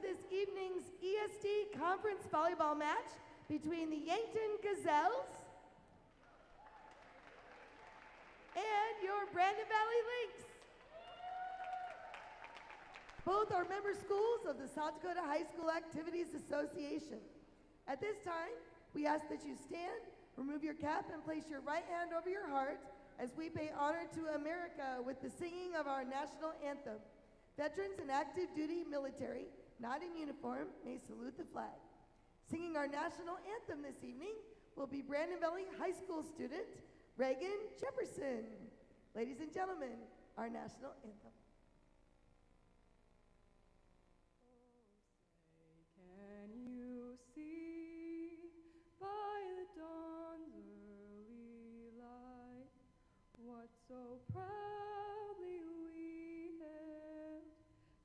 this evening's ESD Conference Volleyball match between the Yankton Gazelles and your Brandon Valley Lynx. Both are member schools of the South Dakota High School Activities Association. At this time, we ask that you stand, remove your cap, and place your right hand over your heart as we pay honor to America with the singing of our national anthem. Veterans and active duty military, not in uniform, may salute the flag. Singing our national anthem this evening will be Brandon Valley High School student Reagan Jefferson. Ladies and gentlemen, our national anthem. Can you see by the dawn's early light what so proudly we hailed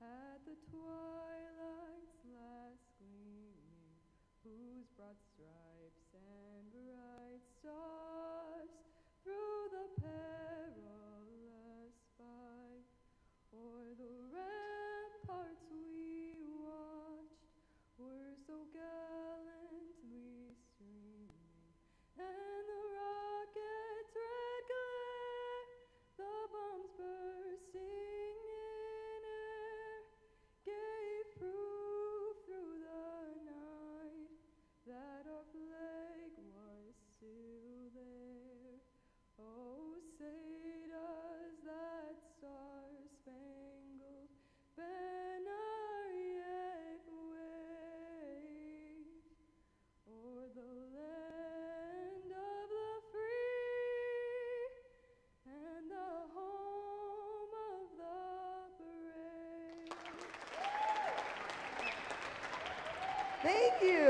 at the twilight's last gleaming, whose broad stripes and bright stars through the perilous fight o'er the ramparts we watched were so gallantly streaming, and the rocket's red glare, the bombs bursting in air, gave proof through the night that our flag was still there. Oh, say does that star-spangled banner yet wave o'er the land of the free and the home of the brave? Thank you.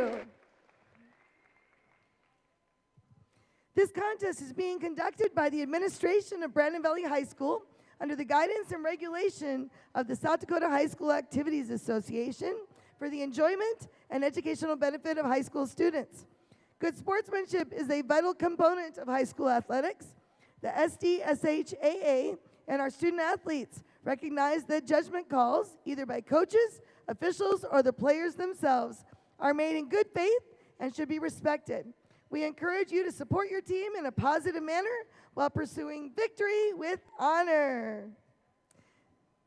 This contest is being conducted by the administration of Brandon Valley High School under the guidance and regulation of the South Dakota High School Activities Association for the enjoyment and educational benefit of high school students. Good sportsmanship is a vital component of high school athletics. The SDSHAA and our student athletes recognize that judgment calls, either by coaches, officials, or the players themselves, are made in good faith and should be respected. We encourage you to support your team in a positive manner while pursuing victory with honor.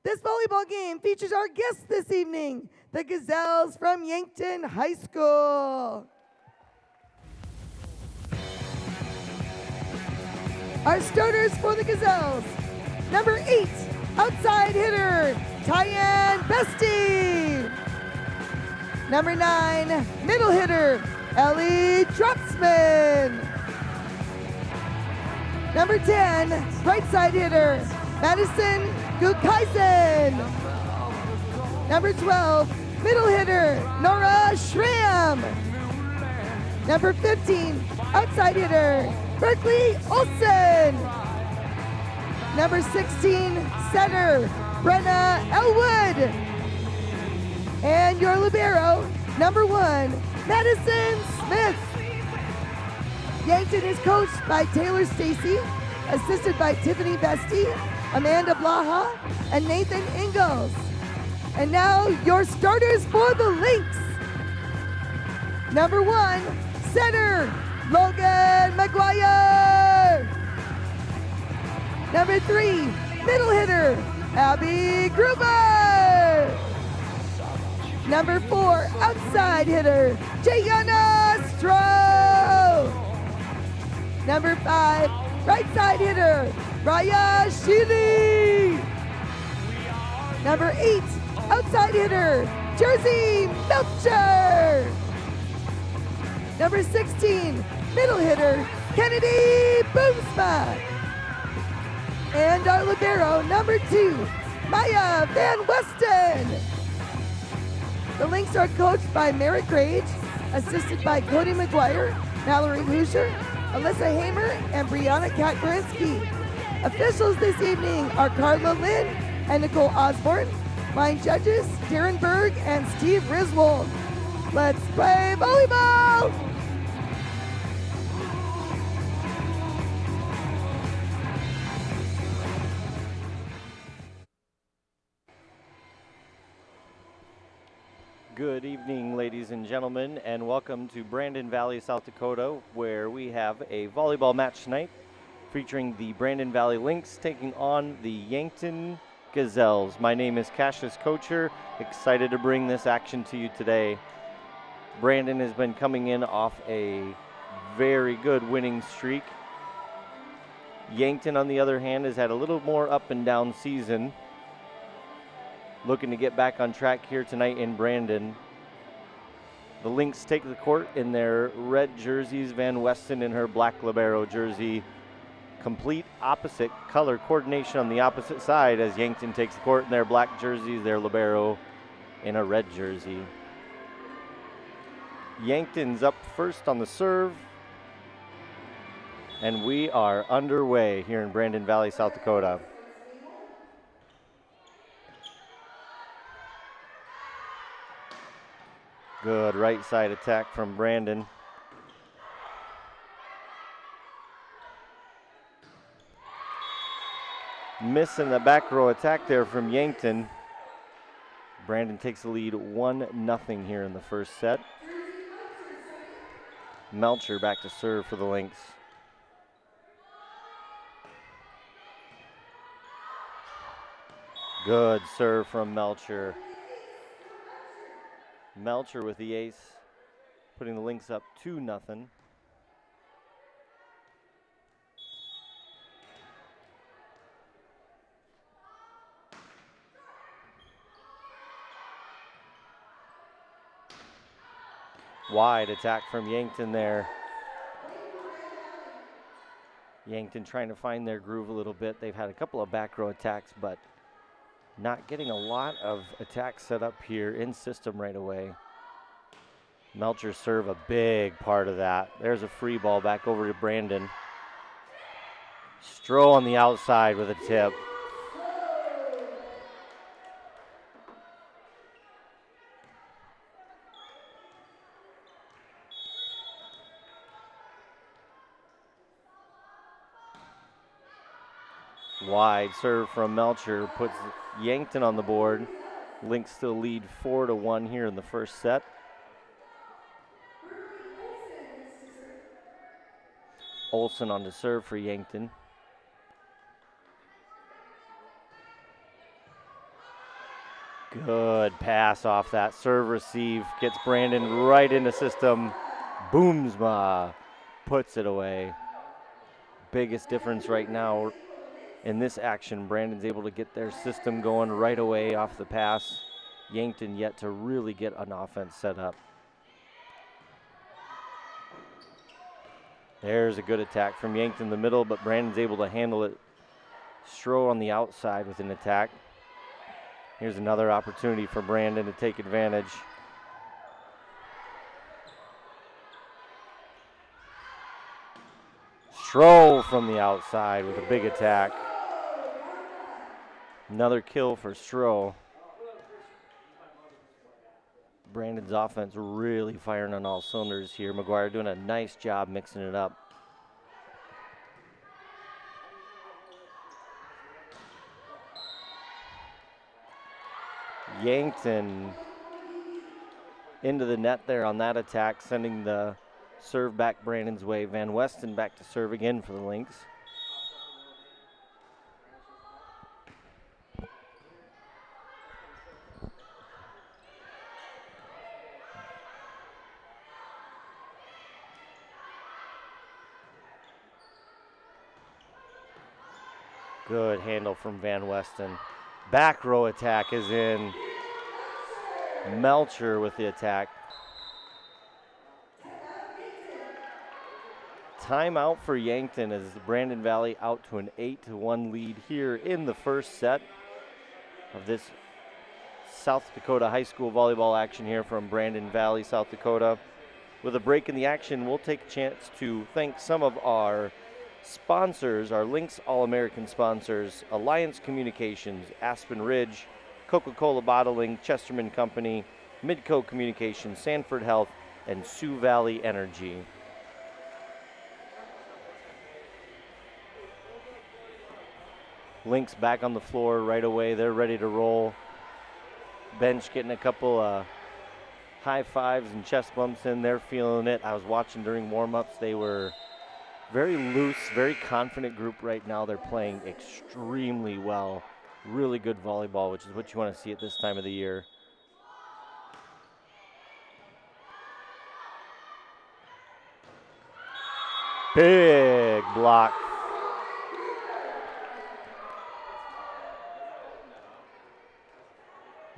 This volleyball game features our guests this evening, the Gazelles from Yankton High School. Our starters for the Gazelles: number 8, outside hitter, Tyann Bestie. Number 9, middle hitter, Ellie Dropsman. Number 10, right side hitter, Madison Gukaisen. Number 12, middle hitter, Nora Schramm. Number 15, outside hitter, Berkeley Olsen. Number 16, center, Brenna Elwood. And your libero, number 1, Madison Smith. Yankton is coached by Taylor Stacy, assisted by Tiffany Bestie, Amanda Blaha, and Nathan Ingalls. And now your starters for the Lynx. Number 1, center, Logan McGuire. Number 3, middle hitter, Abby Gruber. Number 4, outside hitter, Jayana Stroh. Number 5, right side hitter, Raya Sheely. Number 8, outside hitter, Jersey Melcher. Number 16, middle hitter, Kennedy Boomsma. And our libero, number 2, Maya Van Westen. The Lynx are coached by Merritt Grage, assisted by Cody McGuire, Mallory Hoosier, Alyssa Hamer, and Brianna Katgorinsky. Officials this evening are Carla Lynn and Nicole Osborne. Line judges, Darren Berg and Steve Riswold. Let's play volleyball! evening, ladies and gentlemen, and welcome to Brandon Valley, South Dakota, where we have a volleyball match tonight featuring the Brandon Valley Lynx taking on the Yankton Gazelles. My name is Cassius Kocher, excited to bring this action to you today. Brandon has been coming in off a very good winning streak. Yankton, on the other hand, has had a little more up and down season. Looking to get back on track here tonight in Brandon. The Lynx take the court in their red jerseys, Van Weston in her black libero jersey. Complete opposite color coordination on the opposite side as Yankton takes the court in their black jerseys, their libero in a red jersey. Yankton's up first on the serve, and we are underway here in Brandon Valley, South Dakota. Good right side attack from Brandon. Missing the back row attack there from Yankton. Brandon takes the lead 1-0 here in the first set. Melcher back to serve for the Lynx. Good serve from Melcher. Melcher with the ace, putting the Lynx up 2-0. Wide attack from Yankton there. Yankton trying to find their groove a little bit. They've had a couple of back row attacks, but not getting a lot of attacks set up here in system right away. Melcher serve a big part of that. There's a free ball back over to Brandon. Stroh on the outside with a tip. Wide serve from Melcher puts Yankton on the board. Lynx still lead 4-1 here in the first set. Olsen on to serve for Yankton. Good pass off that serve receive. Gets Brandon right into system. Boomsma puts it away. Biggest difference right now in this action, Brandon's able to get their system going right away off the pass. Yankton yet to really get an offense set up. There's a good attack from Yankton in the middle, but Brandon's able to handle it. Stroh on the outside with an attack. Here's another opportunity for Brandon to take advantage. Stroh from the outside with a big attack. Another kill for Stroh. Brandon's offense really firing on all cylinders here. McGuire doing a nice job mixing it up. Yankton into the net there on that attack, sending the serve back Brandon's way. Van Weston back to serve again for the Lynx. Good handle from Van Weston. Back row attack is in. Melcher with the attack. Timeout for Yankton as Brandon Valley out to an 8-1 lead here in the first set of this South Dakota high school volleyball action here from Brandon Valley, South Dakota. With a break in the action, we'll take a chance to thank some of our sponsors, our Lynx All-American sponsors: Alliance Communications, Aspen Ridge, Coca-Cola Bottling, Chesterman Company, Midco Communications, Sanford Health, and Sioux Valley Energy. Lynx back on the floor right away. They're ready to roll. Bench getting a couple high fives and chest bumps in. They're feeling it. I was watching during warm-ups. They were very loose, very confident group right now. They're playing extremely well. Really good volleyball, which is what you want to see at this time of the year. Big block.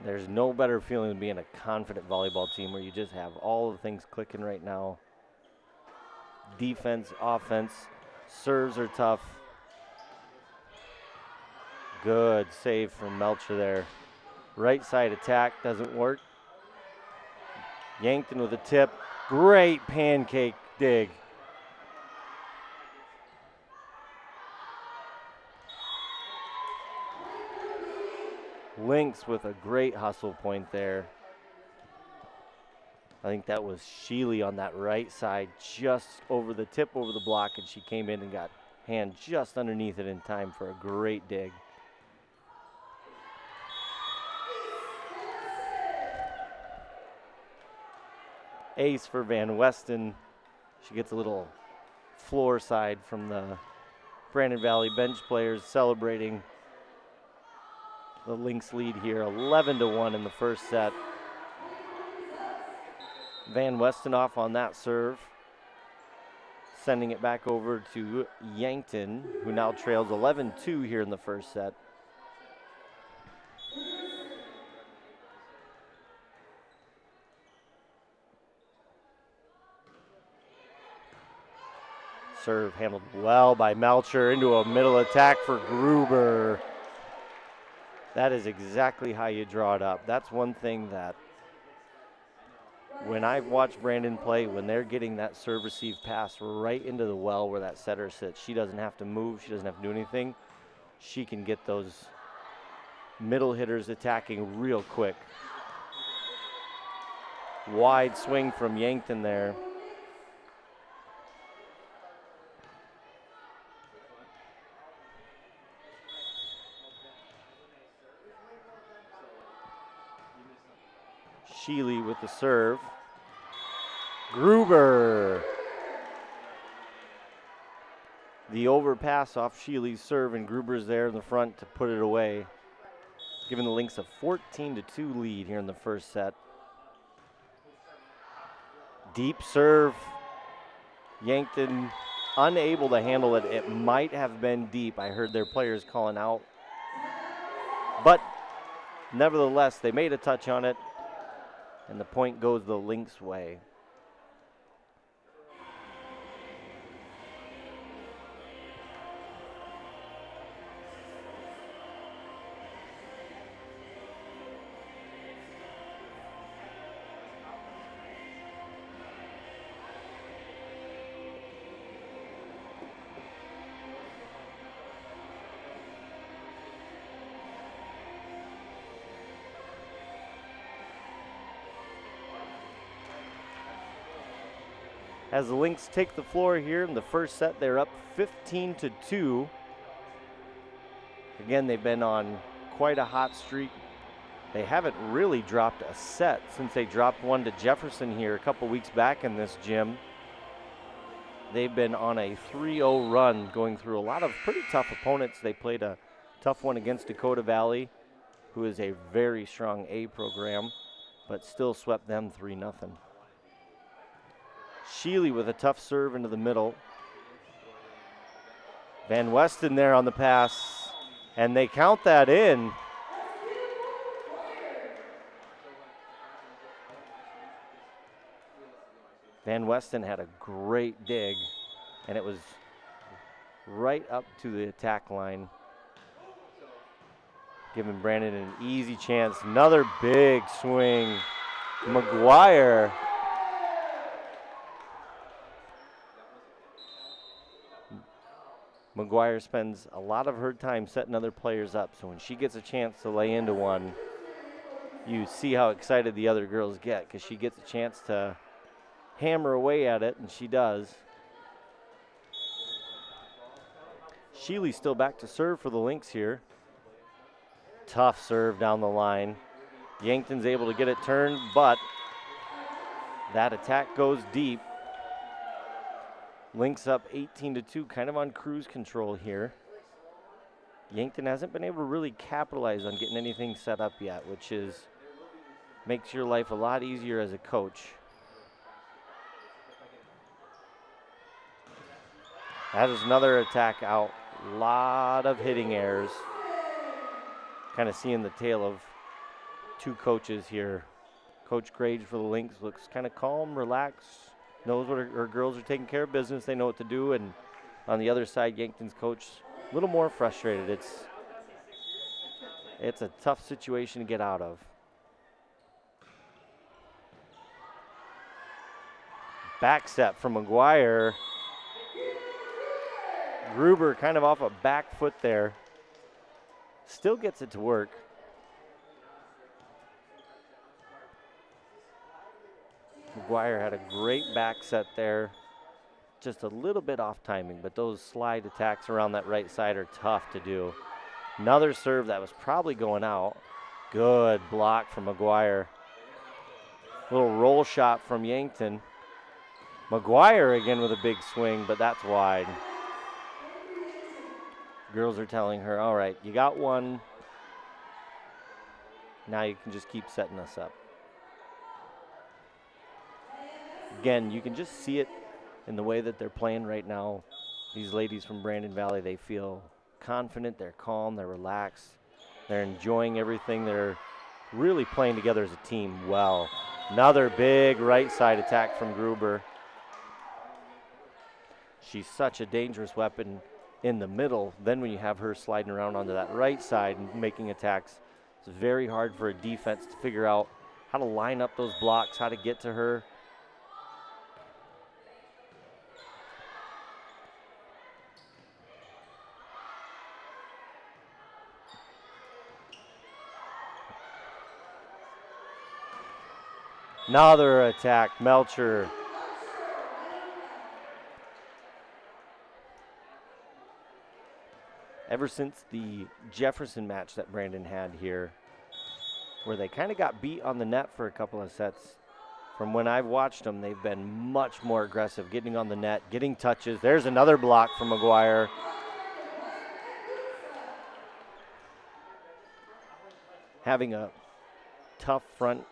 There's no better feeling than being a confident volleyball team where you just have all the things clicking right now. Defense, offense, serves are tough. Good save from Melcher there. Right side attack doesn't work. Yankton with a tip. Great pancake dig. Lynx with a great hustle point there. I think that was Sheely on that right side, just over the tip, over the block, and she came in and got hand just underneath it in time for a great dig. Ace for Van Weston. She gets a little floor side from the Brandon Valley bench players celebrating the Lynx lead here, 11-1 in the first set. Van Weston off on that serve, sending it back over to Yankton, who now trails 11-2 here in the first set. Serve handled well by Melcher into a middle attack for Gruber. That is exactly how you draw it up. That's one thing that when I've watched Brandon play, when they're getting that serve receive pass right into the well where that setter sits, she doesn't have to move, she doesn't have to do anything. She can get those middle hitters attacking real quick. Wide swing from Yankton there. Sheely with the serve. Gruber. The overpass off Sheely's serve, and Gruber's there in the front to put it away, giving the Lynx a 14-2 lead here in the first set. Deep serve. Yankton unable to handle it. It might have been deep. I heard their players calling out. But nevertheless, they made a touch on it, and the point goes the Lynx way. As the Lynx take the floor here in the first set, they're up 15-2. Again, they've been on quite a hot streak. They haven't really dropped a set since they dropped one to Jefferson here a couple weeks back in this gym. They've been on a 3-0 run, going through a lot of pretty tough opponents. They played a tough one against Dakota Valley, who is a very strong A program, but still swept them 3-0. Sheely with a tough serve into the middle. Van Weston there on the pass, and they count that in. Van Weston had a great dig, and it was right up to the attack line, giving Brandon an easy chance. Another big swing. McGuire. McGuire spends a lot of her time setting other players up, so when she gets a chance to lay into one, you see how excited the other girls get, because she gets a chance to hammer away at it, and she does. Sheely's still back to serve for the Lynx here. Tough serve down the line. Yankton's able to get it turned, but That attack goes deep. Lynx up 18-2, kind of on cruise control here. Yankton hasn't been able to really capitalize on getting anything set up yet, which makes your life a lot easier as a coach. That is another attack out. Lot of hitting errors. Kind of seeing the tale of two coaches here. Coach Grage for the Lynx looks kind of calm, relaxed, knows what her girls are taking care of business. They know what to do. And on the other side, Yankton's coach a little more frustrated. It's a tough situation to get out of. Back set from McGuire. Gruber kind of off a back foot there. Still gets it to work. McGuire had a great back set there. Just a little bit off timing, but those slide attacks around that right side are tough to do. Another serve that was probably going out. Good block from McGuire. Little roll shot from Yankton. McGuire again with a big swing, but that's wide. Girls are telling her, all right, you got one. Now you can just keep setting us up. Again, you can just see it in the way that they're playing right now. These ladies from Brandon Valley, they feel confident, they're calm, they're relaxed, they're enjoying everything. They're really playing together as a team well. Another big right side attack from Gruber. She's such a dangerous weapon in the middle. Then when you have her sliding around onto that right side and making attacks, it's very hard for a defense to figure out how to line up those blocks, how to get to her. Another attack, Melcher. Ever since the Jefferson match that Brandon had here, where they kind of got beat on the net for a couple of sets, from when I've watched them, they've been much more aggressive, getting on the net, getting touches. There's another block from McGuire. Having a tough front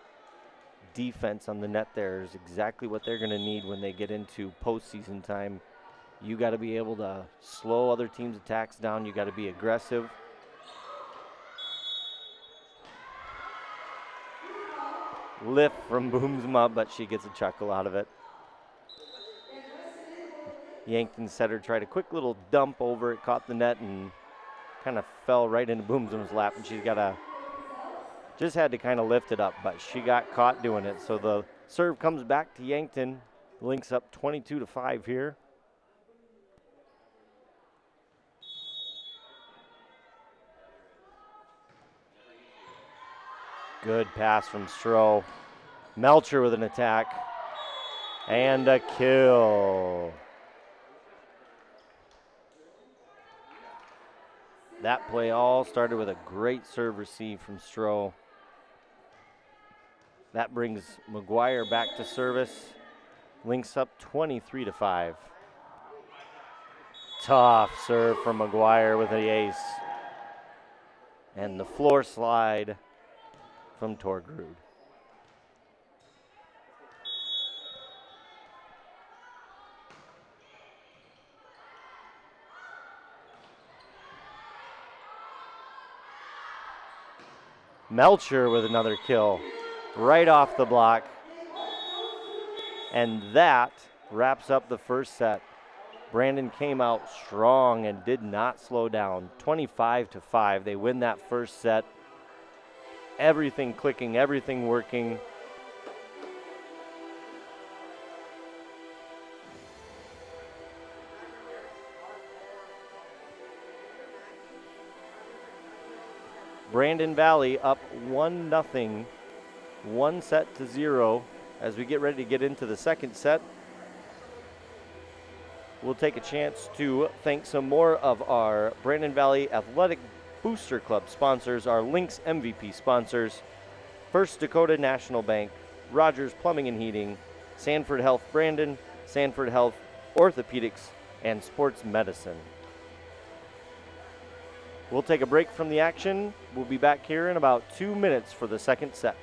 defense on the net there is exactly what they're going to need when they get into postseason time. You got to be able to slow other teams' attacks down. You got to be aggressive. Lift from Boomsma, but she gets a chuckle out of it. Yankton setter tried a quick little dump over it, caught the net, and kind of fell right into Boomsma's lap, and she's got just had to kind of lift it up, but she got caught doing it. So the serve comes back to Yankton. Lynx up 22-5 here. Good pass from Stroh. Melcher with an attack. And a kill. That play all started with a great serve receive from Stroh. That brings McGuire back to service. Lynx up 23-5. Tough serve from McGuire with the ace. And the floor slide from Torgrud. Melcher with another kill right off the block. And that wraps up the first set. Brandon came out strong and did not slow down. 25-5. They win that first set. Everything clicking, everything working. Brandon Valley up 1-0, 1-0 as we get ready to get into the second set. We'll take a chance to thank some more of our Brandon Valley Athletic Booster Club sponsors, our Lynx MVP sponsors, First Dakota National Bank, Rogers Plumbing and Heating, Sanford Health Brandon, Sanford Health Orthopedics, and Sports Medicine. We'll take a break from the action. We'll be back here in about 2 minutes for the second set.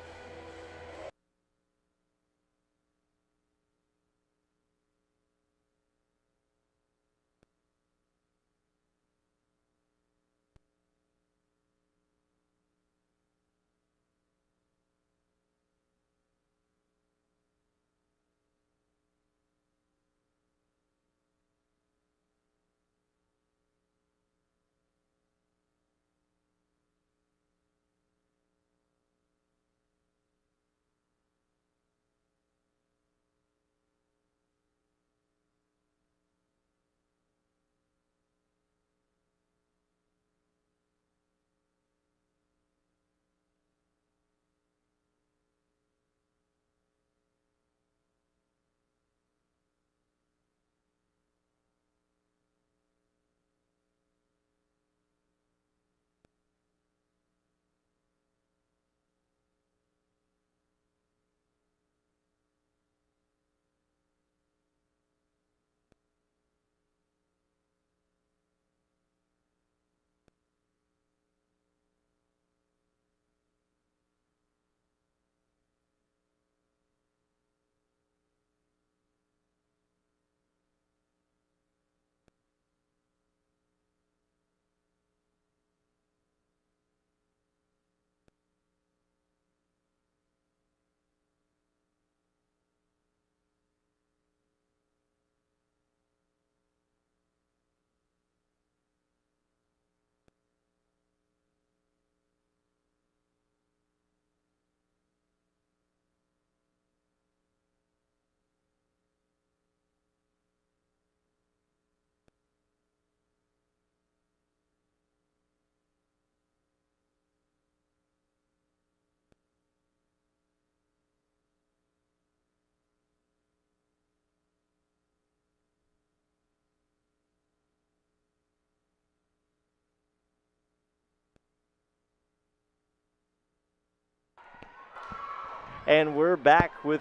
And we're back with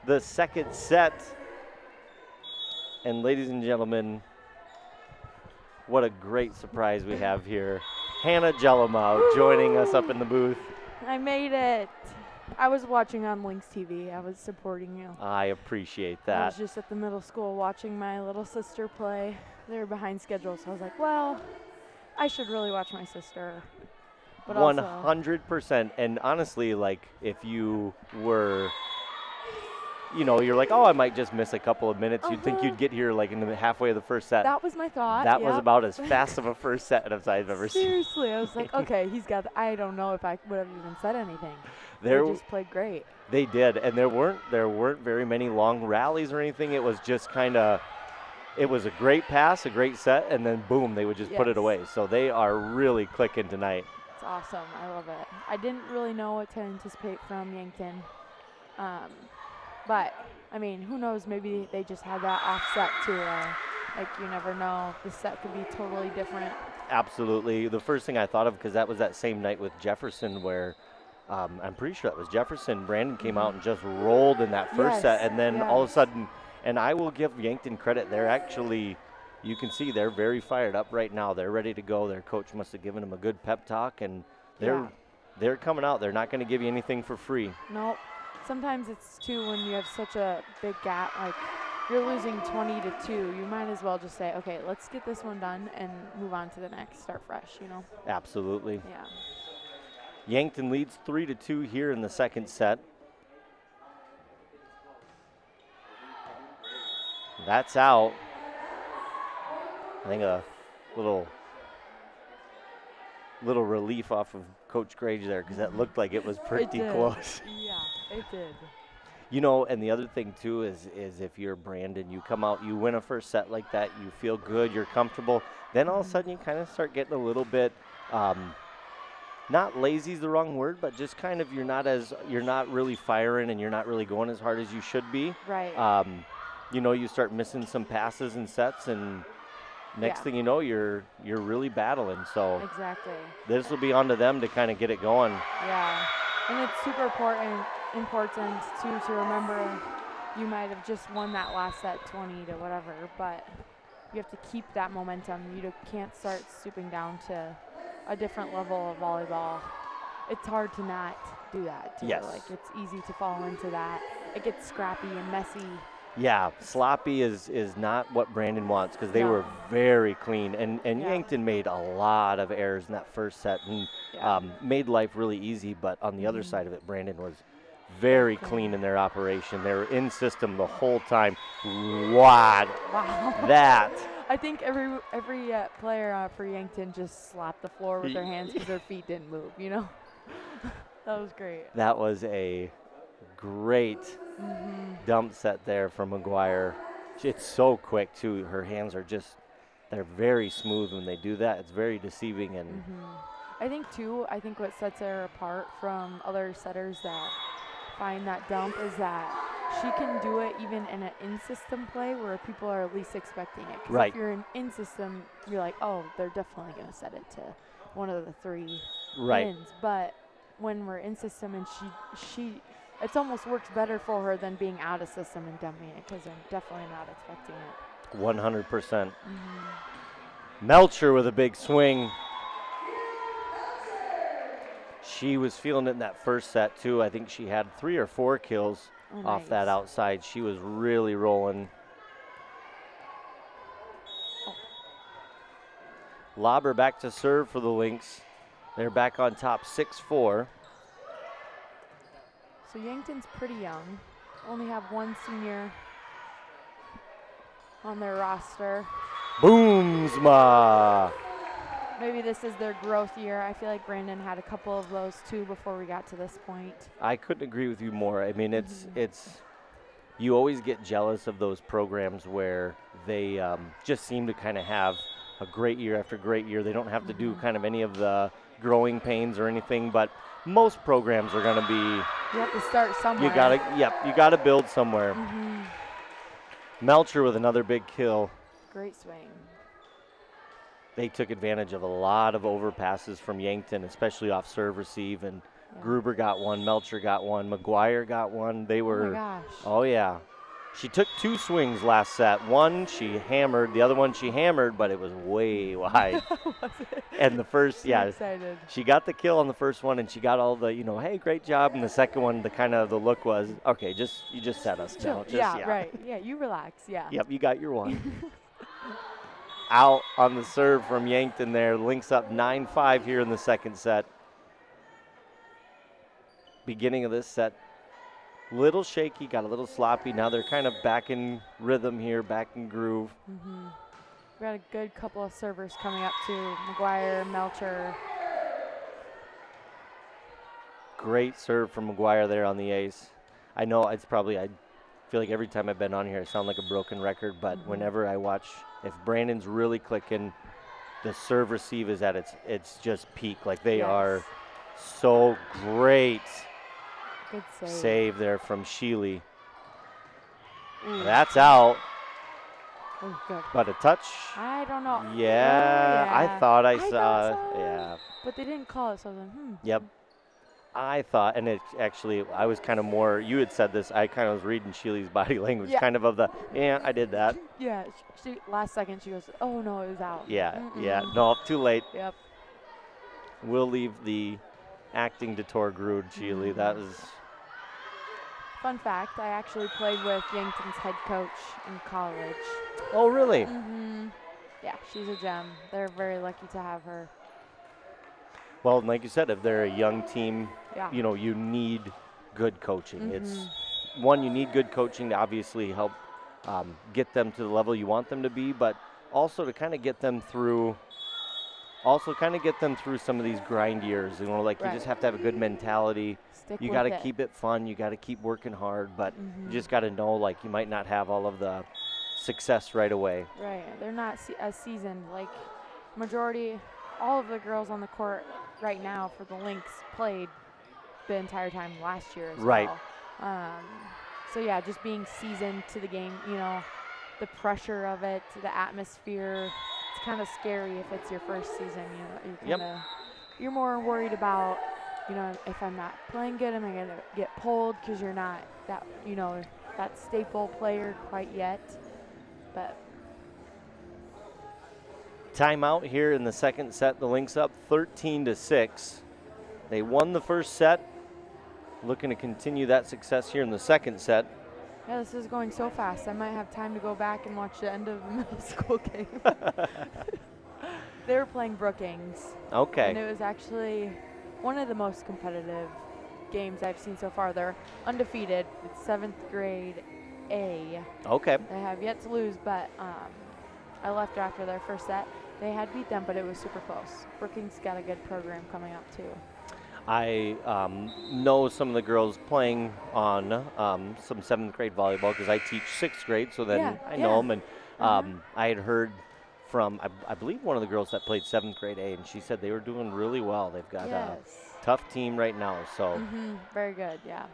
the second set. And ladies and gentlemen, what a great surprise we have here. Hannah Jellamau joining us up in the booth. I made it. I was watching on Lynx TV. I was supporting you. I appreciate I that. was just at the middle school watching my little sister play. They were behind schedule, so I was like, well, I should really watch my sister. But 100%. And honestly, like, if you were, you know, you're like, oh, I might just miss a couple of minutes. You'd think you'd get here like in the halfway of the first set. that was my thought. That was yep. about as fast of a first set as I've ever seen. Seriously, I was like, okay, he's got. I don't know if I would have even said anything. They There, just played great. they did, and there weren't very many long rallies or anything. It was just kind of, it was a great pass, a great set, and then boom, they would just put it Yes. away. So they are really clicking tonight. It's awesome. I love it. I didn't really know what to anticipate from Yankton, but I mean, who knows? Maybe they just had that offset too. Like you never know. The set could be totally different. Absolutely. The first thing I thought of, because that was that same night with Jefferson where I'm pretty sure that was Jefferson. Brandon came out and just rolled in that first set, Yes, and then all of a yes. sudden, and I will give Yankton credit. They're actually, you can see they're very fired up right now. They're ready to go. Their coach must have given them a good pep talk, and they're coming out. They're not going to give you anything for free. Nope. Sometimes it's too when you have such a big gap. Like you're losing 20-2. You might as well just say, okay, let's get this one done and move on to the next. Start fresh. You know. Absolutely. Yeah. Yankton leads 3-2 here in the second set. That's out. I think a little relief off of Coach Grage there, because that looked like it was pretty did. close. Yeah, it did. You know, and the other thing too is if you're Brandon, you come out, you win a first set like that, you feel good, you're comfortable. Then all of a sudden you kind of start getting a little bit, not lazy is the wrong word, but just kind of you're not really firing and you're not really going as hard as you should be. Right. You know, you start missing some passes and sets, and next thing you know, you're really battling. So Exactly. this will be on to them to kind of get it going. Yeah. And it's super important too to remember you might have just won that last set 20 to whatever, but you have to keep that momentum. You can't start stooping down to a different level of volleyball. It's hard to not do that too. Yes. Like, it's easy to fall into that. It gets scrappy and messy. Yeah, sloppy is not what Brandon wants, because they No. were very clean, and Yeah. Yankton made a lot of errors in that first set and Yeah. made life really easy. But on the other side of it, Brandon was very clean in their operation. They were in system the whole time. Wow, that. I think every player for Yankton just slapped the floor with their hands because their feet didn't move, you know? That was great. That was a great dump set there from McGuire. It's so quick, too. Her hands are just, they're very smooth when they do that. It's very deceiving. And I think, too, what sets her apart from other setters that find that dump is that she can do it even in an in-system play where people are least expecting it. 'Cause Right. if you're in-system, you're like, oh, they're definitely going to set it to one of the 3 pins. But when we're in-system and she it almost works better for her than being out of system and dumping it, because they're definitely not expecting it. 100%. Melcher with a big swing. She was feeling it in that first set, too. I think she had 3 or 4 kills off that outside. She was really rolling. Lobber back to serve for the Lynx. They're back on top 6-4. So Yankton's pretty young. Only have 1 senior on their roster. Boomsma. Maybe this is their growth year. I feel like Brandon had a couple of those too before we got to this point. I couldn't agree with you more. I mean, it's you always get jealous of those programs where they just seem to kind of have a great year after great year. They don't have to do kind of any of the growing pains or anything, but most programs are going to be. You have to start somewhere. You gotta build somewhere. Melcher with another big kill. Great swing. They took advantage of a lot of overpasses from Yankton, especially off serve receive, and Gruber got one, Melcher got one, McGuire got one. They were, oh my gosh. Oh yeah. She took 2 swings last set. One she hammered, the other one she hammered, but it was way wide. Was it? And the first, So excited. she got the kill on the first one, and she got all the, hey, great job. And the second one, the look was, okay, you just set us now. Right. Yeah, you relax. Yeah. Yep, you got your one. Out on the serve from Yankton there. Lynx up 9-5 here in the second set. Beginning of this set, little shaky, got a little sloppy. Now they're kind of back in rhythm here, back in groove. We got a good couple of servers coming up too. McGuire, Melcher. Great serve from McGuire there on the ace. I know it's probably, I feel like every time I've been on here I sound like a broken record, but whenever I watch, if Brandon's really clicking, the serve receive is at it's just peak. Like they are so great. Good Save there from Sheely. That's out. Oh, good. But a touch. I don't know. Yeah, I thought I saw. so. Yeah. But they didn't call it, so I was like, Yep. I thought, and it actually, I was kind of more, you had said this, I kind of was reading Sheely's body language, kind of the, I did that. Yeah, she last second she goes, oh no, it was out. Yeah, no, too late. Yep. We'll leave the acting to Tor Grood, Sheely. That was. Fun fact, I actually played with Yankton's head coach in college. Oh, really? Yeah, she's a gem. They're very lucky to have her. Well, like you said, if they're a young team, Yeah. you need good coaching. It's one, you need good coaching to obviously help get them to the level you want them to be, but also to kind of get them through. Some of these grind years. You just have to have a good mentality. You got to keep it fun. You got to keep working hard, but you just got to know you might not have all of the success right away. Right. They're not as seasoned. Like majority, all of the girls on the court right now for the Lynx played the entire time last year as well. So yeah, just being seasoned to the game, the pressure of it, the atmosphere. It's kind of scary if it's your first season. You're more worried about, if I'm not playing good, am I gonna get pulled? Because you're not that, that staple player quite yet, but Timeout here in the second set. The Lynx up 13-6. They won the first set. Looking to continue that success here in the second set. yeah, this is going so fast. I might have time to go back and watch the end of the middle school game. They were playing Brookings. Okay. And it was actually one of the most competitive games I've seen so far. They're undefeated. It's 7th grade A. Okay. They have yet to lose, but I left after their first set. They had beat them, but it was super close. Brookings got a good program coming up, too. I know some of the girls playing on some 7th grade volleyball because I teach 6th grade, so then I know them. And I had heard from, I believe, one of the girls that played 7th grade A, and she said they were doing really well. They've got a tough team right now, so. Very good, yeah.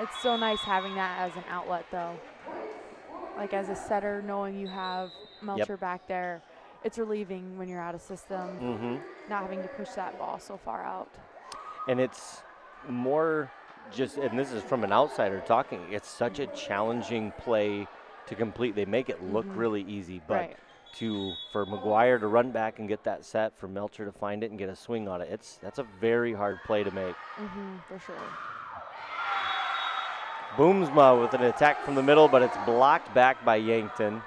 It's so nice having that as an outlet, though. Like as a setter, knowing you have Melcher back there, it's relieving when you're out of system, not having to push that ball so far out. And it's more just, and this is from an outsider talking, it's such a challenging play to complete. They make it look really easy, but for McGuire to run back and get that set, for Melcher to find it and get a swing on it, that's a very hard play to make. For sure. Boomsma with an attack from the middle, but it's blocked back by Yankton.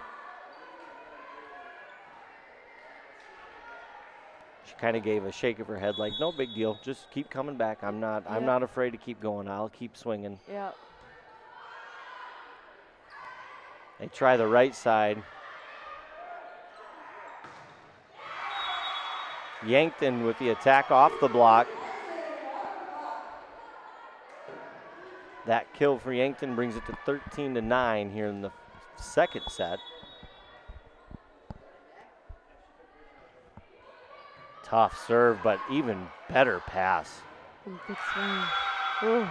She kind of gave a shake of her head like, no big deal, just keep coming back. I'm not afraid to keep going. I'll keep swinging. Yep. They try the right side. Yankton with the attack off the block. That kill for Yankton brings it to 13-9 here in the second set. Tough serve, but even better pass. Good swing. Ooh.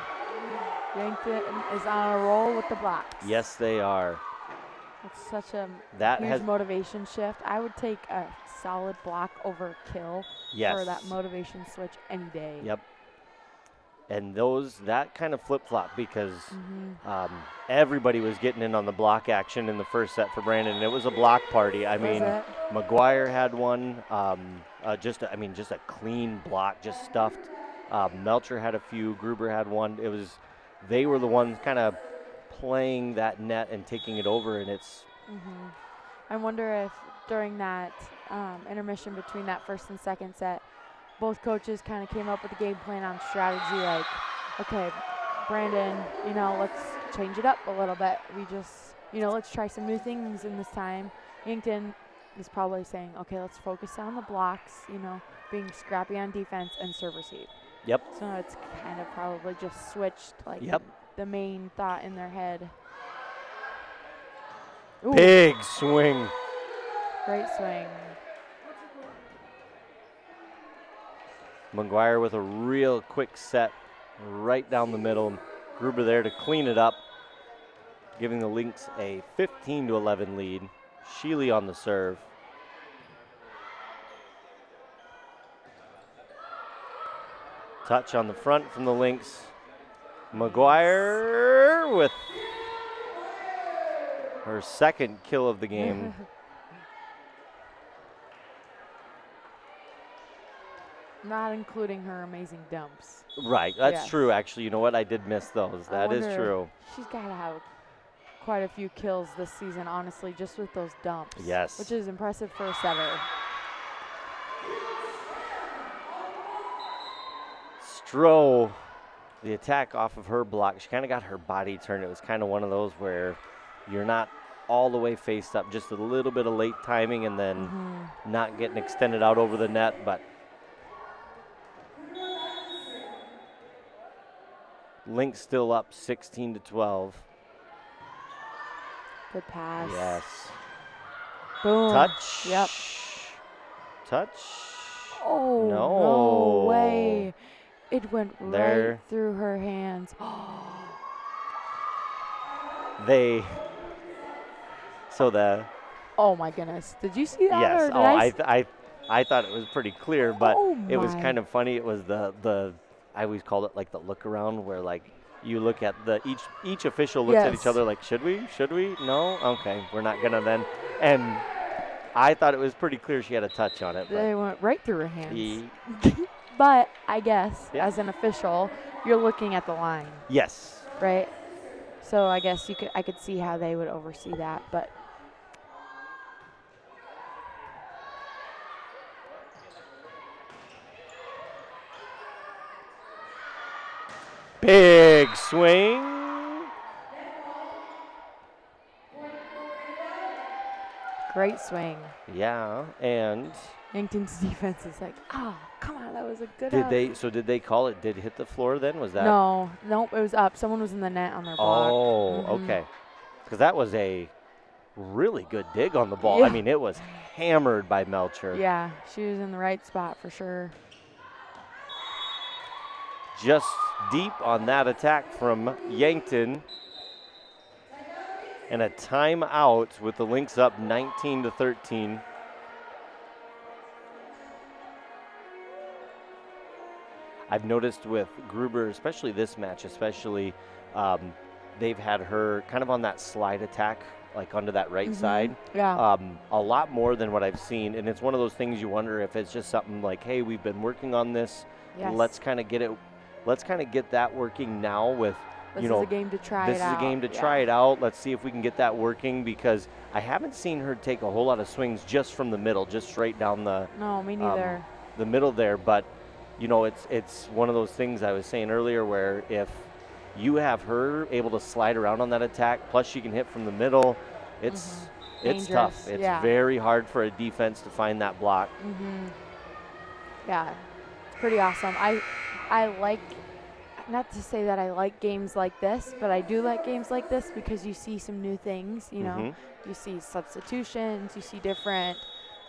Yankton is on a roll with the blocks. Yes, they are. It's such a Huge motivation shift. I would take a solid block over kill for that motivation switch any day. Yep. And that kind of flip-flop because everybody was getting in on the block action in the first set for Brandon, and it was a block party. I mean, McGuire had one, just a clean block, just stuffed. Melcher had a few, Gruber had one. They were the ones kind of playing that net and taking it over, and it's. I wonder if during that intermission between that first and second set, both coaches kind of came up with a game plan on strategy, like, okay, Brandon, let's change it up a little bit. We just, let's try some new things in this time. Yankton is probably saying, okay, let's focus on the blocks, being scrappy on defense and serve receive. Yep. So it's kind of probably just switched, like, the main thought in their head. Ooh. Big swing. Great swing. McGuire with a real quick set right down the middle. Gruber there to clean it up, giving the Lynx a 15-11 lead. Sheely on the serve. Touch on the front from the Lynx. McGuire with her second kill of the game. Not including her amazing dumps. Right, that's true. Actually, you know what? I did miss those. That is true. She's got to have quite a few kills this season, honestly, just with those dumps. Yes. Which is impressive for a setter. Stroh, the attack off of her block. She kind of got her body turned. It was kind of one of those where you're not all the way faced up, just a little bit of late timing and then not getting extended out over the net, but Lynx still up 16-12. Good pass. Yes. Boom. Touch. Yep. Touch. Oh, no way. It went right through her hands. Oh my goodness. Did you see that? Yes. I thought it was pretty clear, but it was kind of funny. It was the I always called it like the look around, where like you look at each official looks at each Yes. other like, should we? No? Okay, we're not gonna then. And I thought it was pretty clear she had a touch on it. They But went right through her hands. Ye- But I guess Yeah. as an official, you're looking at the line, yes. right? So I guess I could see how they would oversee that, but Big swing. great swing. Yeah, and Yankton's defense is like, oh, come on, that was a good out. did they call it? Did it hit the floor then? Was that? No, nope, it was up. Someone was in the net on their block. Oh, Mhm. okay. Because that was a really good dig on the ball. I Yeah. mean, it was hammered by Melcher. Yeah, she was in the right spot for sure. Just deep on that attack from Yankton. And a timeout with the Lynx up 19-13. I've noticed with Gruber, especially this match, they've had her kind of on that slide attack, like onto that right side. Yeah. A lot more than what I've seen. And it's one of those things you wonder if it's just something like, hey, we've been working on this. Yes. Let's kind of get that working now with, This you know, is a game to try this it out. is a game to Yeah. try it out. Let's see if we can get that working, because I haven't seen her take a whole lot of swings just from the middle, just straight down the No, me neither. middle there. But you know, it's one of those things I was saying earlier, where if you have her able to slide around on that attack, plus she can hit from the middle, it's tough. Dangerous, It's yeah. very hard for a defense to find that block. Yeah, it's pretty awesome. I like, not to say that I like games like this, but I do like games like this because you see some new things, you know. You see substitutions, you see different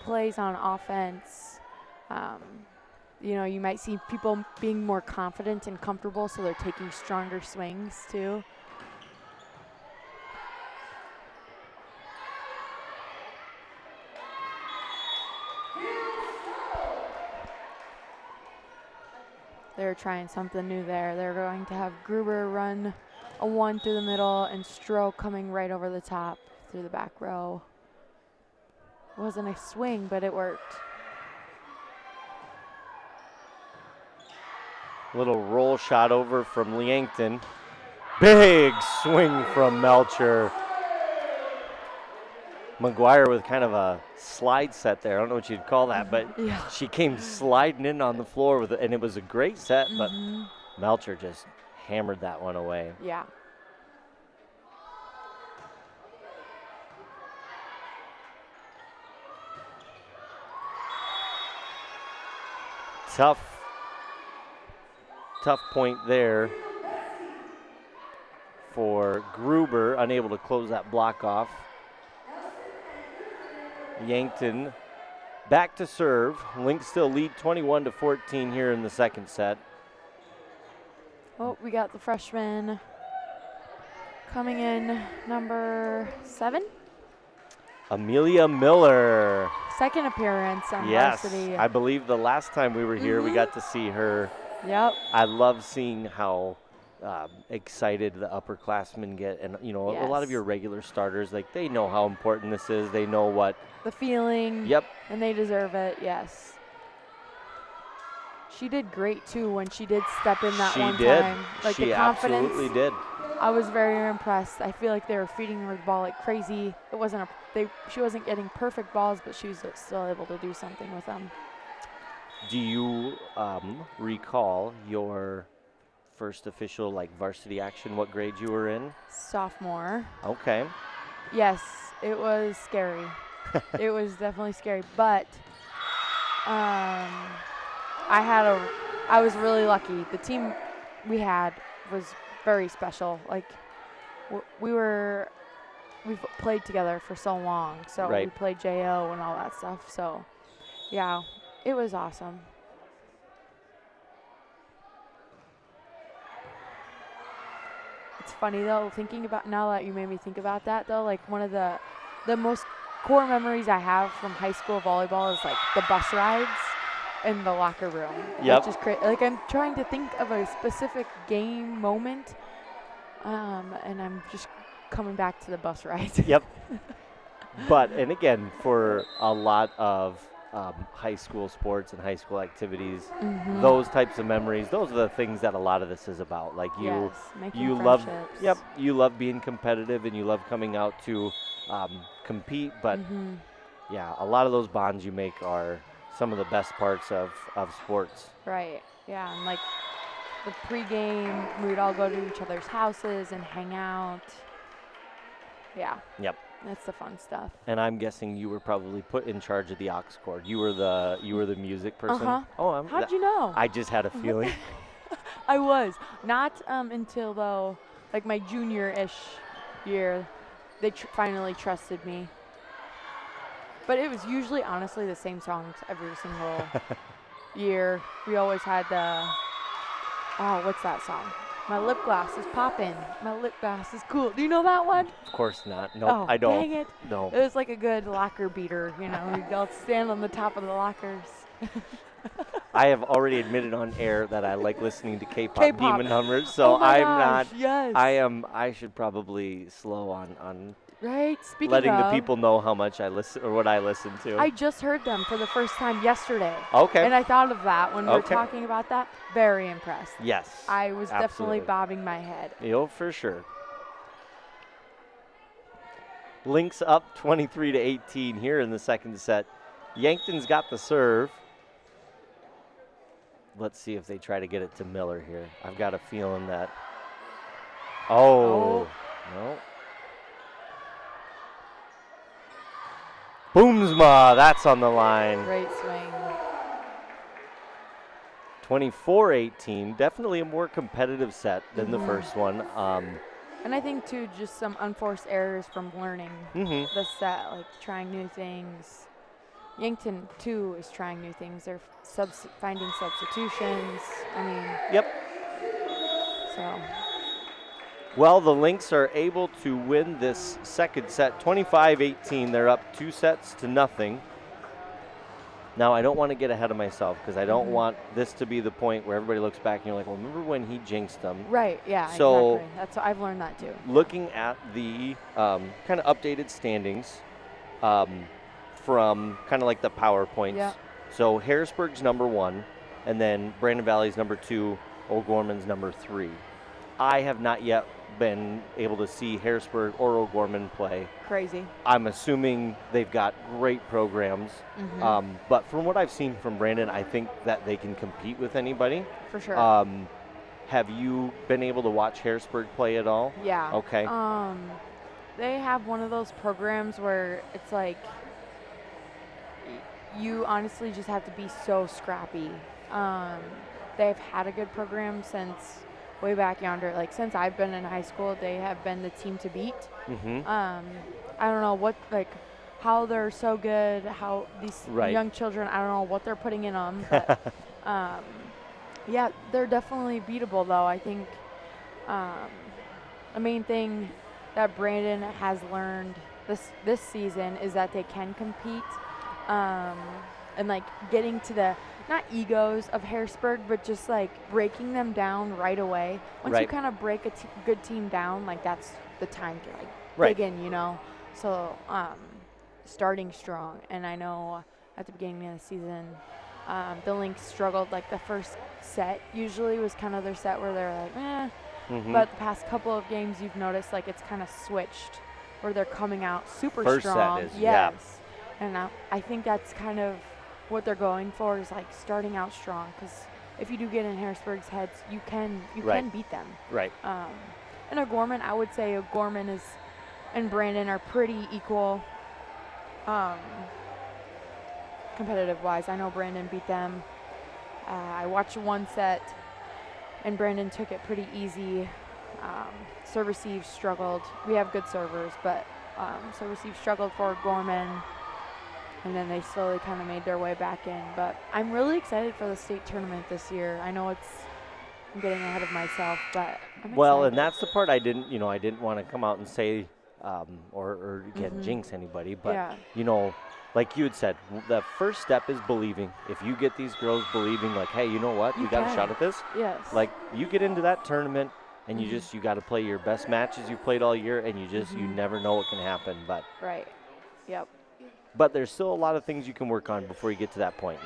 plays on offense. You know, you might see people being more confident and comfortable, so they're taking stronger swings too. They're trying something new there. They're going to have Gruber run a 1 through the middle and Stroh coming right over the top through the back row. Wasn't a swing, but it worked. Little roll shot over from Yankton. Big swing from Melcher. McGuire with kind of a slide set there. I don't know what you'd call that, but Yeah. she came sliding in on the floor with it, and it was a great set, but Melcher just hammered that one away. Yeah. Tough point there for Gruber, unable to close that block off. Yankton back to serve. Lynx still lead 21-14 here in the second set. Oh, we got the freshman coming in, number 7. Amelia Miller. Second appearance on Yes, varsity. I believe the last time we were here, we got to see her. Yep. I love seeing how excited the upperclassmen get, and you know, a lot of Yes. your regular starters, like, they know how important this is. They know what. The feeling. Yep. And they deserve it, yes. She did great too when she did step in that She one did. time. Like She the confidence. absolutely did. I was very impressed. I feel like they were feeding her the ball like crazy. It wasn't she wasn't getting perfect balls, but she was still able to do something with them. Do you recall your first official varsity action? What grade you were in? Sophomore. Okay. Yes, it was scary. It was definitely scary, but I was really lucky. The team we had was very special. Like we've played together for so long, so Right. we played JO and all that stuff. So yeah, it was awesome. It's funny though, thinking about, now that you made me think about that though, like one of the most core memories I have from high school volleyball is like the bus rides. in the locker room. Yep. Which is like I'm trying to think of a specific game moment, and I'm just coming back to the bus rides. Yep. But, and again, for a lot of high school sports and high school activities, those types of memories, those are the things that a lot of this is about. Like Yes, making you love, friendships. you love being competitive and you love coming out to compete. But yeah, a lot of those bonds you make are some of the best parts of sports. Right. Yeah, and like the pregame, we would all go to each other's houses and hang out. Yeah. Yep. That's the fun stuff. And I'm guessing you were probably put in charge of the aux cord. You were the music person. Oh, how'd you know? I just had a feeling. I was not until though, like my junior-ish year, they finally trusted me. But it was usually honestly the same songs every single year. We always had the what's that song? My lip gloss is poppin'. My lip gloss is cool. Do you know that one? Of course not. No, I don't. Dang it. No. It was like a good locker beater, you know. We'd all stand on the top of the lockers. I have already admitted on air that I like listening to K-pop K-pop. demon numbers, so Oh my I'm gosh, not. yes. I should probably slow on Right. Speaking letting of, the people know how much I listen or what I listen to. I just heard them for the first time yesterday. Okay. And I thought of that when we were Okay. talking about that. Very impressed. Yes. I was definitely absolutely. bobbing my head. Yo, for sure. Lynx up 23-18 here in the second set. Yankton's got the serve. Let's see if they try to get it to Miller here. I've got a feeling that. Oh. No. Boomsma, that's on the line. Great swing. 24-18, definitely a more competitive set than the first one. And I think, too, just some unforced errors from learning the set, like trying new things. Yankton, too, is trying new things. They're finding substitutions. I mean. Yep. So. Well, the Lynx are able to win this second set, 25-18. They're up 2-0. Now, I don't want to get ahead of myself because I don't want this to be the point where everybody looks back and you're like, well, remember when he jinxed them? Right, yeah, So, exactly. That's I've learned that, too. Looking at the kind of updated standings from kind of like the PowerPoints. Yeah. So, Harrisburg's number 1, and then Brandon Valley's number 2, O'Gorman's number 3. I have not yet been able to see Harrisburg or O'Gorman play. Crazy. I'm assuming they've got great programs. But from what I've seen from Brandon, I think that they can compete with anybody. For sure. Have you been able to watch Harrisburg play at all? Yeah. Okay. They have one of those programs where it's like you honestly just have to be so scrappy. They've had a good program since way back yonder. Like since I've been in high school, they have been the team to beat. I don't know how they're so good, how these young children, I don't know what they're putting in them. But yeah, they're definitely beatable though. I think the main thing that Brandon has learned this season is that they can compete and like getting to the not egos of Harrisburg, but just like breaking them down right away. Once you kind of break a good team down, like that's the time to like dig in, you know. So starting strong, and I know at the beginning of the season, the Lynx struggled. Like the first set usually was kind of their set where they're like, eh. But the past couple of games, you've noticed like it's kind of switched, where they're coming out super strong. First set is, yes. And I think that's kind of what they're going for, is like starting out strong, because if you do get in Harrisburg's heads, you can beat them. Right. And O'Gorman, I would say O'Gorman and Brandon are pretty equal, competitive wise. I know Brandon beat them. I watched one set, and Brandon took it pretty easy. Serve receive struggled. We have good servers, but serve receive struggled for O'Gorman. And then they slowly kind of made their way back in. But I'm really excited for the state tournament this year. I know I'm getting ahead of myself, but I'm well, excited. and that's the part I didn't want to come out and say or again jinx anybody. But, like you had said, the first step is believing. If you get these girls believing, like, hey, you know what, we got a shot at this. Yes. Like, you get into that tournament, and you got to play your best matches you've played all year, and you never know what can happen. But right. Yep. But there's still a lot of things you can work on before you get to that point.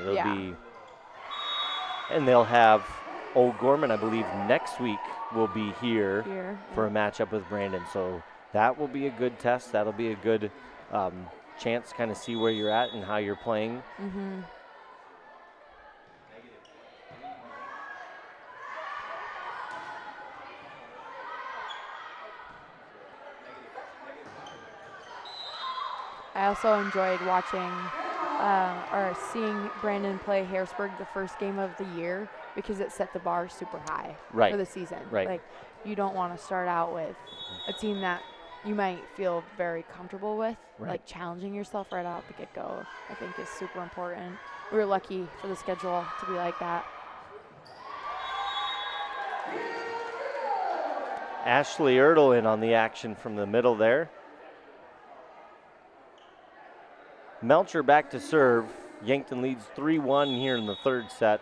They'll have O'Gorman, I believe, next week will be here for a matchup with Brandon. So that will be a good test. That'll be a good chance to kind of see where you're at and how you're playing. I also enjoyed watching or seeing Brandon play Harrisburg the first game of the year because it set the bar super high for the season. Right. Like, you don't want to start out with a team that you might feel very comfortable with. Like, challenging yourself right out the get-go, I think, is super important. We were lucky for the schedule to be like that. Ashley Ertl in on the action from the middle there. Melcher back to serve. Yankton leads 3-1 here in the third set.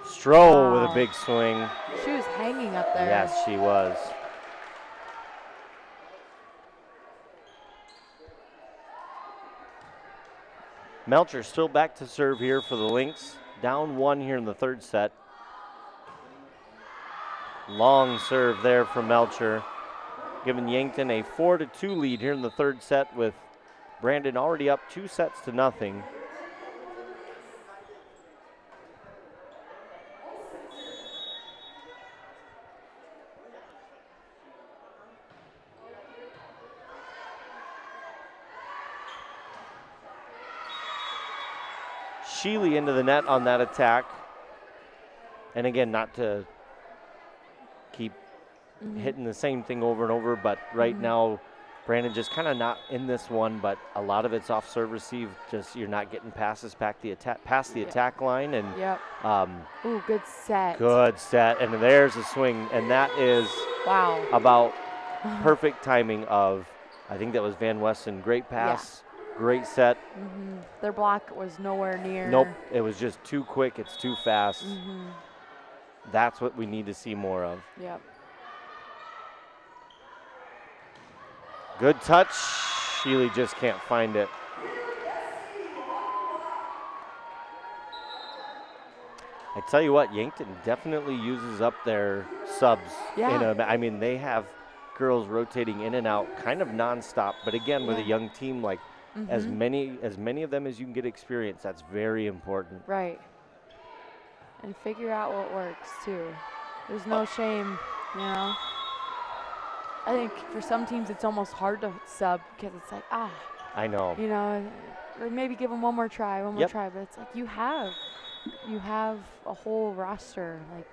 Stroh with a big swing. She was hanging up there. Yes, she was. Melcher still back to serve here for the Lynx. Down 1 here in the third set. Long serve there from Melcher, giving Yankton a 4-2 lead here in the third set with Brandon already up 2-0. Sheely into the net on that attack. And again, not to keep hitting the same thing over and over, but right now, Brandon just kind of not in this one, but a lot of it's off serve receive. Just you're not getting passes past the attack line. And ooh, good set. Good set. And there's a swing. And that is about perfect timing of, I think that was Van Westen. Great pass. Great set. Their block was nowhere near. Nope, it was just too quick. It's too fast. That's what we need to see more of. Yep. Good touch. Sheely just can't find it. I tell you what, Yankton definitely uses up their subs. I mean, they have girls rotating in and out kind of nonstop. But again, with a young team, like as many of them as you can get experience, that's very important. Right. And figure out what works too. There's no shame, you know. I think for some teams it's almost hard to sub because it's like, I know. You know, or maybe give them one more try, but it's like you have a whole roster, like.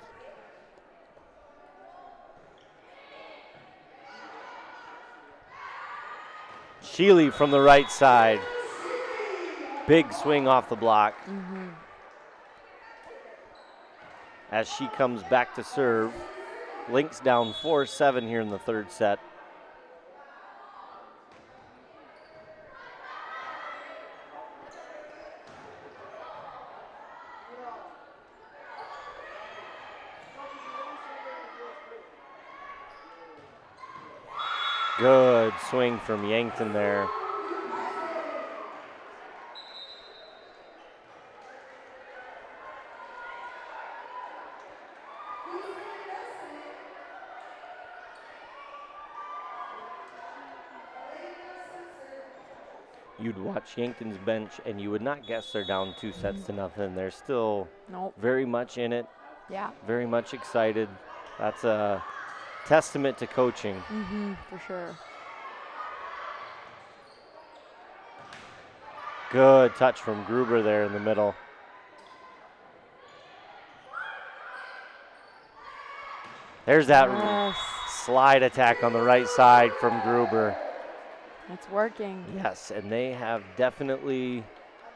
Sheely from the right side. Big swing off the block. As she comes back to serve. Lynx down 4-7 here in the third set. Good swing from Yankton there. You'd watch Yankton's bench and you would not guess they're down 2-0. They're still very much in it. Yeah. Very much excited. That's a testament to coaching. For sure. Good touch from Gruber there in the middle. There's that slide attack on the right side from Gruber. It's working. Yes, and they have definitely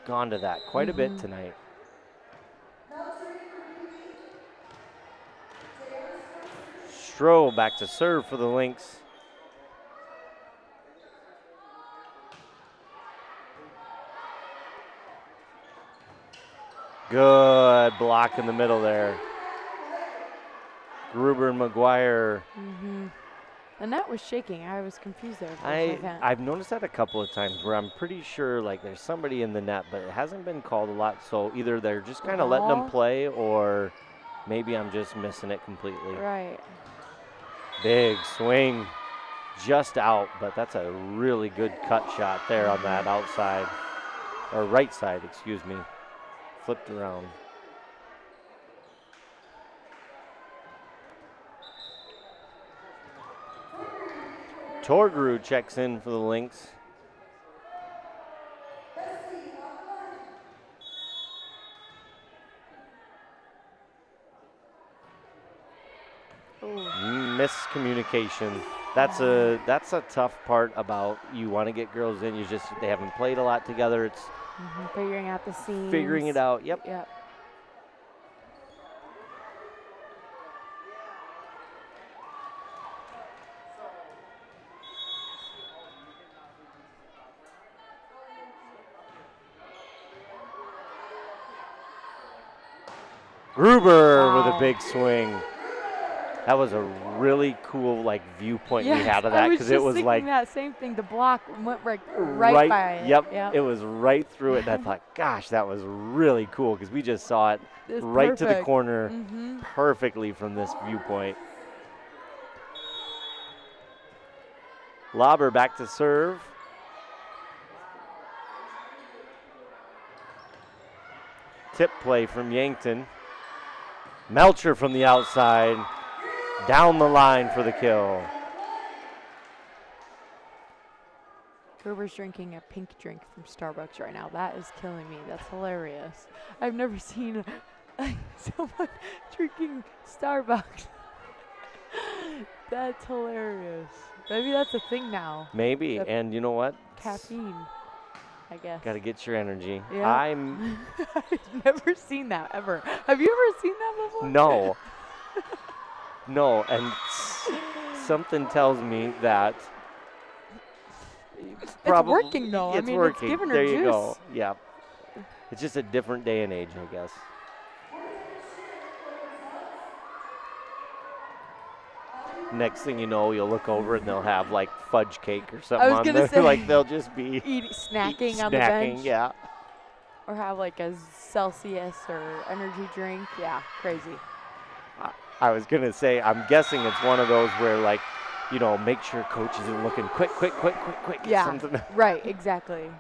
gone to that quite a bit tonight. Stroh back to serve for the Lynx. Good block in the middle there. Gruber and McGuire. The net was shaking. I was confused there for a second. I've noticed that a couple of times where I'm pretty sure like there's somebody in the net, but it hasn't been called a lot. So either they're just kind of letting them play, or maybe I'm just missing it completely. Right. Big swing, just out, but that's a really good cut shot there on that outside, or right side, excuse me. Flipped around. Torgru checks in for the Lynx. Miscommunication. That's a tough part about you want to get girls in. They haven't played a lot together. It's figuring out the scenes. figuring it out. Yep. Yep. Gruber with a big swing. That was a really cool viewpoint we had of that, because it was like that same thing. The block went right by it. Yep, it was right through it. And I thought, gosh, that was really cool, because we just saw it right to the corner perfectly from this viewpoint. Lauber back to serve. Tip play from Yankton. Melcher from the outside. Down the line for the kill. Gruber's drinking a pink drink from Starbucks right now. That is killing me. That's hilarious. I've never seen someone drinking Starbucks. That's hilarious. Maybe that's a thing now. Maybe, and you know what? Caffeine, I guess. Got to get your energy. Yeah. I've never seen that ever. Have you ever seen that before? No. No, and something tells me that it's working though. It's working. It's giving her there juice. You go. Yeah. It's just a different day and age, I guess. Next thing you know, you'll look over and they'll have fudge cake or something on there. They'll just be snacking on the bench. Yeah. Or have a Celsius or energy drink. Yeah, crazy. I was going to say, I'm guessing it's one of those where, make sure coach isn't looking quick. Yeah, something. Right, exactly.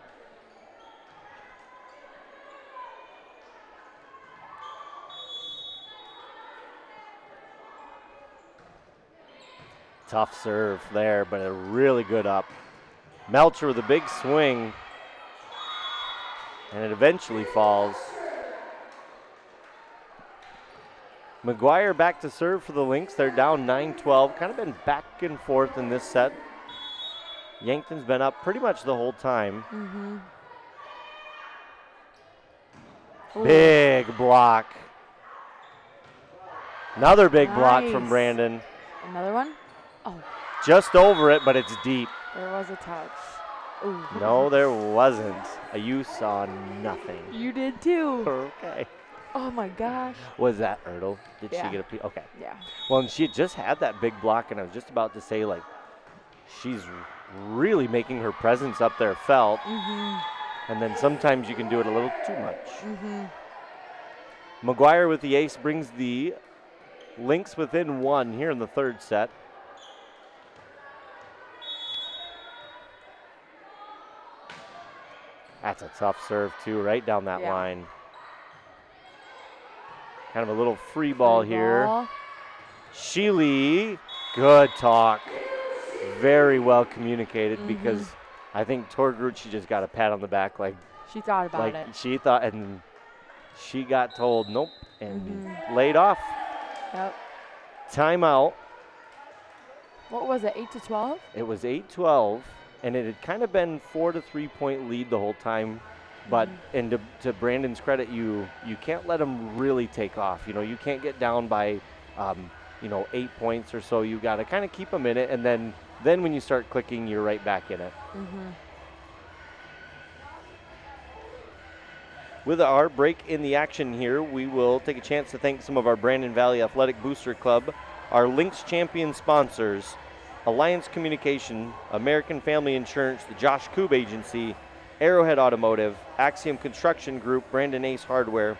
Tough serve there, but a really good up. Melcher with a big swing, and it eventually falls. McGuire back to serve for the Lynx. They're down 9-12. Kind of been back and forth in this set. Yankton's been up pretty much the whole time. Big block. Another big block from Brandon. Another one? Oh. Just over it, but it's deep. There was a touch. Ooh. No, there wasn't. You saw nothing. You did too. Okay. Oh my gosh. Was that Ertl? Did she get a piece? Okay. Yeah. Well, and she had just had that big block, and I was just about to say, she's really making her presence up there felt. And then sometimes you can do it a little too much. McGuire with the ace brings the Lynx within one here in the third set. That's a tough serve, too, right down that line. Kind of a little free ball here. Sheely, good talk. Very well communicated, because I think Torgrud, she just got a pat on the back she thought about it. She thought, and she got told nope, and laid off. Yep. Timeout. What was it, 8-12? It was 8-12, and it had kind of been 4 to 3 point lead the whole time. But and to Brandon's credit, you can't let them really take off. You can't get down by 8 points or so, you got to kind of keep them in it, and then when you start clicking, you're right back in it. With our break in the action here, we will take a chance to thank some of our Brandon Valley Athletic Booster Club, our Lynx champion sponsors, Alliance Communication, American Family Insurance, the Josh Koob Agency, Arrowhead Automotive, Axiom Construction Group, Brandon Ace Hardware,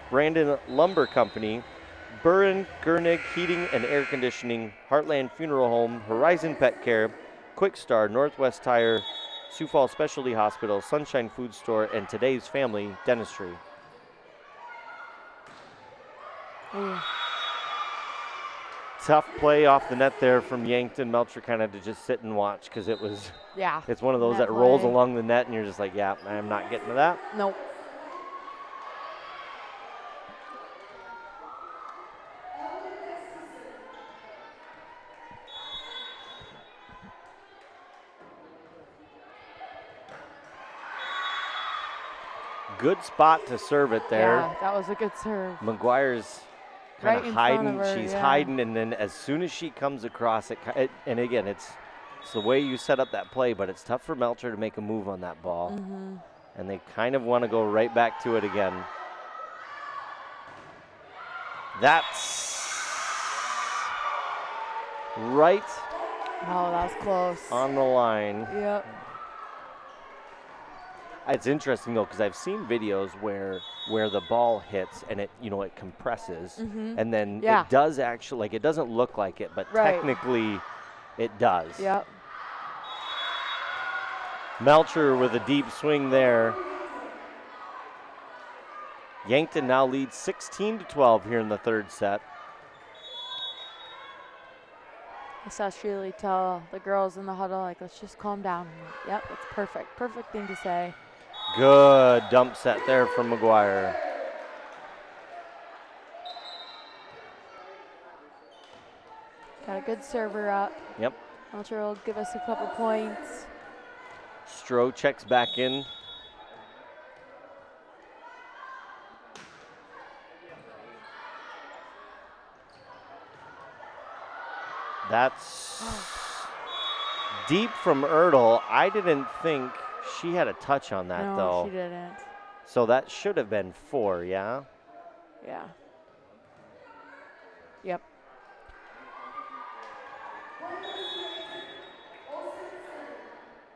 Brandon Lumber Company, Burren Gernig Heating and Air Conditioning, Heartland Funeral Home, Horizon Pet Care, Quick Star, Northwest Tire, Sioux Falls Specialty Hospital, Sunshine Food Store, and Today's Family Dentistry. Tough play off the net there from Yankton. Melcher kind of to just sit and watch because it was, it's one of those that rolls along the net and you're just like, yeah, I'm not getting to that. Nope. Good spot to serve it there. Yeah, that was a good serve. McGuire's kind of Right in hiding. front of her, She's hiding, and then as soon as she comes across it, and again, it's the way you set up that play, but it's tough for Melcher to make a move on that ball. And they kind of want to go right back to it again. That's right. Oh, that was close. On the line. Yep. It's interesting though, because I've seen videos where the ball hits and it it compresses, and then it does actually, like, it doesn't look like it, but technically it does. Yep. Melcher with a deep swing there. Yankton now leads 16-12 here in the third set. I saw Shirley tell the girls in the huddle, like, let's just calm down. Yep, it's perfect. Perfect thing to say. Good dump set there from McGuire. Got a good server up. Yep. Melcher will give us a couple points. Stroh checks back in. That's deep from Ertl. I didn't think she had a touch on that, though. No, she didn't. So that should have been 4, yeah? Yeah. Yep.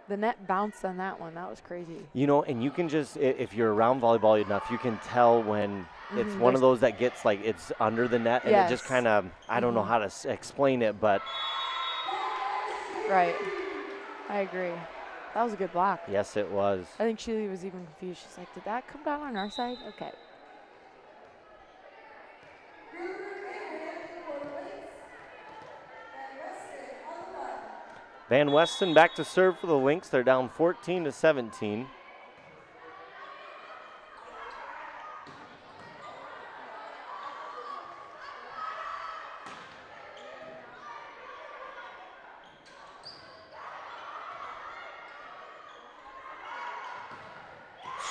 The net bounced on that one. That was crazy. And you can just, if you're around volleyball enough, you can tell when it's one of those that gets, like, it's under the net, and it just kind of, I don't know how to explain it, but. Right. I agree. That was a good block. Yes, it was. I think Sheely was even confused. She's like, did that come down on our side? Okay. Van Weston back to serve for the Lynx. They're down 14-17.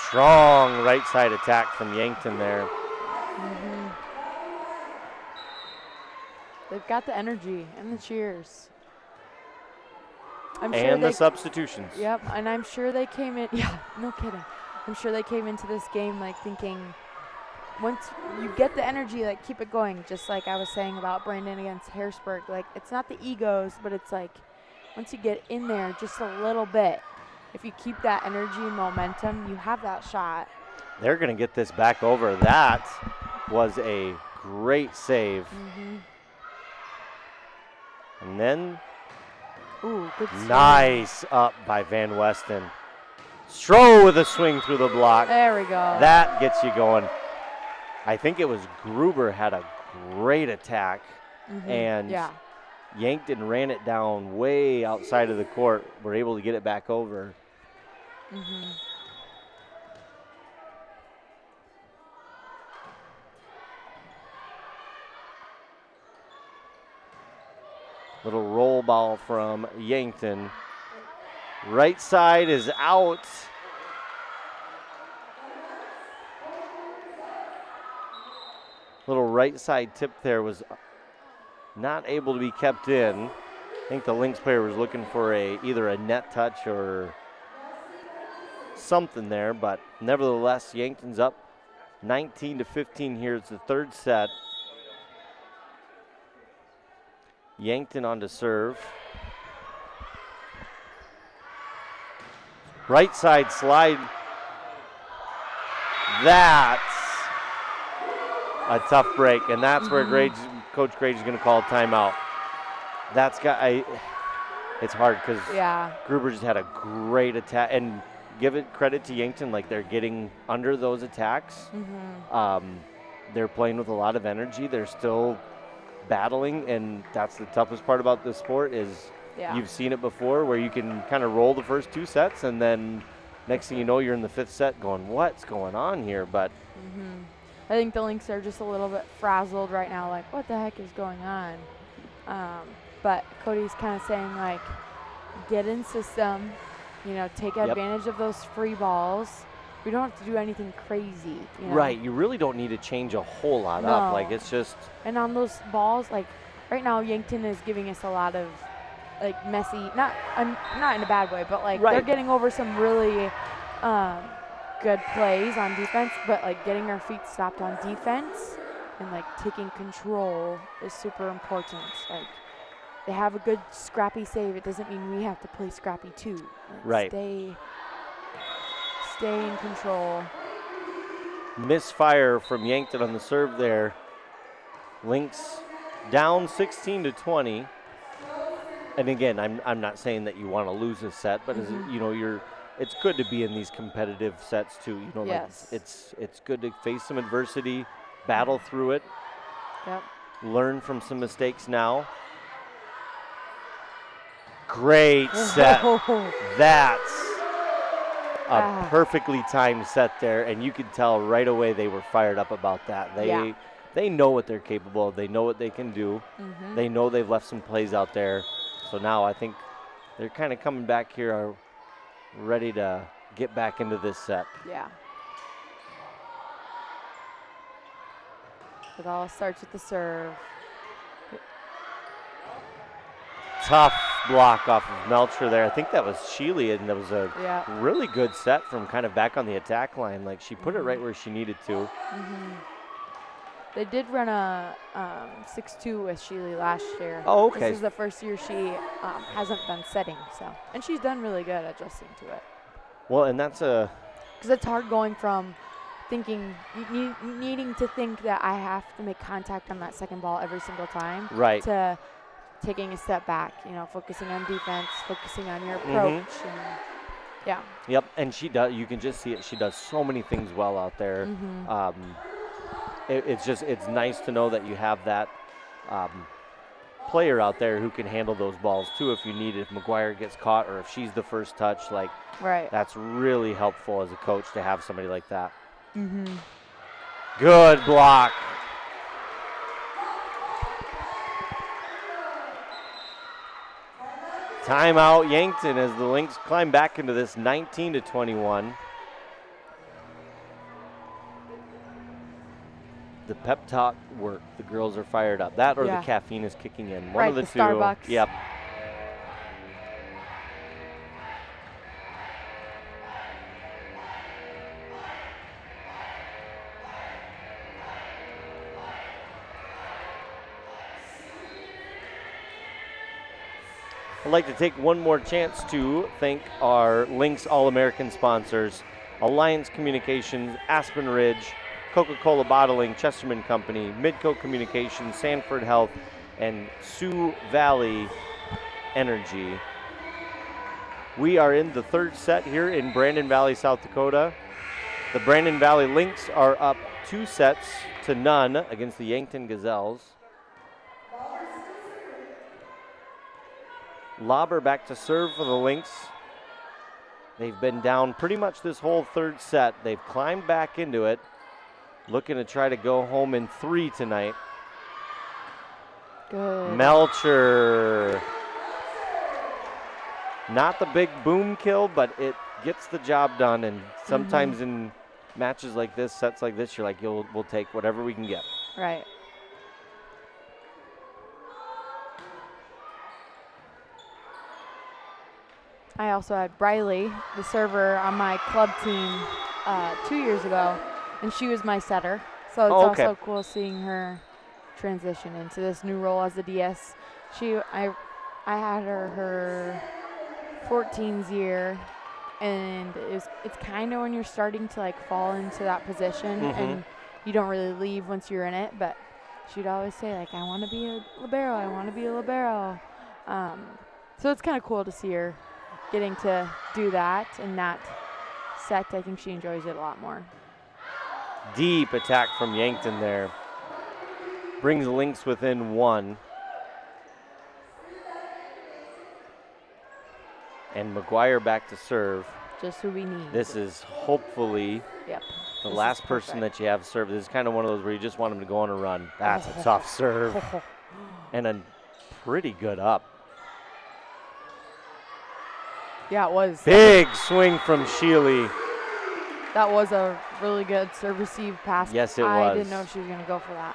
Strong right side attack from Yankton there. They've got the energy and the cheers. And the substitutions. Yep, and I'm sure they came in. Yeah, no kidding. I'm sure they came into this game like thinking, once you get the energy, like, keep it going. Just like I was saying about Brandon against Harrisburg. Like, it's not the egos, but it's like once you get in there just a little bit, if you keep that energy and momentum, you have that shot. They're going to get this back over. That was a great save. And then ooh, good swing. Nice up by Van Weston. Stroh with a swing through the block. There we go. That gets you going. I think it was Gruber had a great attack, and Yankton ran it down way outside of the court. We're able to get it back over. Little roll ball from Yankton. Right side is out. Little right side tip there was not able to be kept in. I think the Lynx player was looking for either a net touch or something there, but nevertheless, Yankton's up 19-15 here. It's the third set. Yankton on to serve. Right side slide. That's a tough break, and that's where Coach Grage is going to call a timeout. It's hard because Gruber just had a great attack, and give it credit to Yankton, like they're getting under those attacks. They're playing with a lot of energy. They're still battling, and that's the toughest part about this sport is you've seen it before where you can kind of roll the first two sets, and then next thing you know, you're in the fifth set going, what's going on here? But I think the Lynx are just a little bit frazzled right now, like, what the heck is going on? But Cody's kind of saying, like, get in system, take advantage of those free balls. We don't have to do anything crazy. Right, you really don't need to change a whole lot up. Like, it's just. And on those balls, like, right now, Yankton is giving us a lot of, like, messy, not in a bad way, but, like, they're getting over some really good plays on defense, but, like, getting our feet stopped on defense and, like, taking control is super important. Like, they have a good scrappy save. It doesn't mean we have to play scrappy too. Like, stay in control. Misfire from Yankton on the serve there. Lynx down 16-20. And again, I'm not saying that you want to lose a set, but as it's good to be in these competitive sets too. Like it's good to face some adversity, battle through it. Learn from some mistakes now. Great set. That's a perfectly timed set there, and you could tell right away they were fired up about that. They know what they're capable of. They know what they can do. They know they've left some plays out there. So now I think they're kind of coming back here, are ready to get back into this set. Yeah. It all starts with the serve. Tough block off of Melcher there. I think that was Sheely, and that was a really good set from kind of back on the attack line. Like, she put it right where she needed to. They did run a 6-2 with Sheely last year. Oh, okay. This is the first year she hasn't been setting, and she's done really good adjusting to it. Well, and that's because it's hard going from thinking, needing to think that I have to make contact on that second ball every single time, to taking a step back, focusing on defense, focusing on your approach. Yep, and she does. You can just see it. She does so many things well out there. It's nice to know that you have that player out there who can handle those balls too if you need it. If McGuire gets caught or if she's the first touch, that's really helpful as a coach to have somebody like that. Good block. Timeout Yankton as the Lynx climb back into this 19-21. The pep talk worked. The girls are fired up. That or the caffeine is kicking in. One of the two. Starbucks. Yep. I'd like to take one more chance to thank our Lynx All-American sponsors, Alliance Communications, Aspen Ridge, Coca-Cola Bottling, Chesterman Company, Midco Communications, Sanford Health, and Sioux Valley Energy. We are in the third set here in Brandon Valley, South Dakota. The Brandon Valley Lynx are up 2-0 against the Yankton Gazelles. Lauber back to serve for the Lynx. They've been down pretty much this whole third set. They've climbed back into it, looking to try to go home in 3 tonight. Good. Melcher. Not the big boom kill, but it gets the job done. And sometimes in matches like this, sets like this, you're like, we'll take whatever we can get. Right. I also had Briley, the server, on my club team 2 years ago, and she was my setter. So it's also cool seeing her transition into this new role as the DS. I had her 14's year, and it's kind of when you're starting to like fall into that position, and you don't really leave once you're in it. But she'd always say like, "I want to be a libero. I want to be a libero." So it's kind of cool to see her getting to do that in that set. I think she enjoys it a lot more. Deep attack from Yankton there. Brings the Lynx within 1. And McGuire back to serve. Just who we need. This is hopefully the last person that you have serve. This is kind of one of those where you just want them to go on a run. That's a tough serve. And a pretty good up. Yeah, it was. Big swing from Sheely. That was a really good serve-receive pass. Yes, it was. I didn't know she was going to go for that.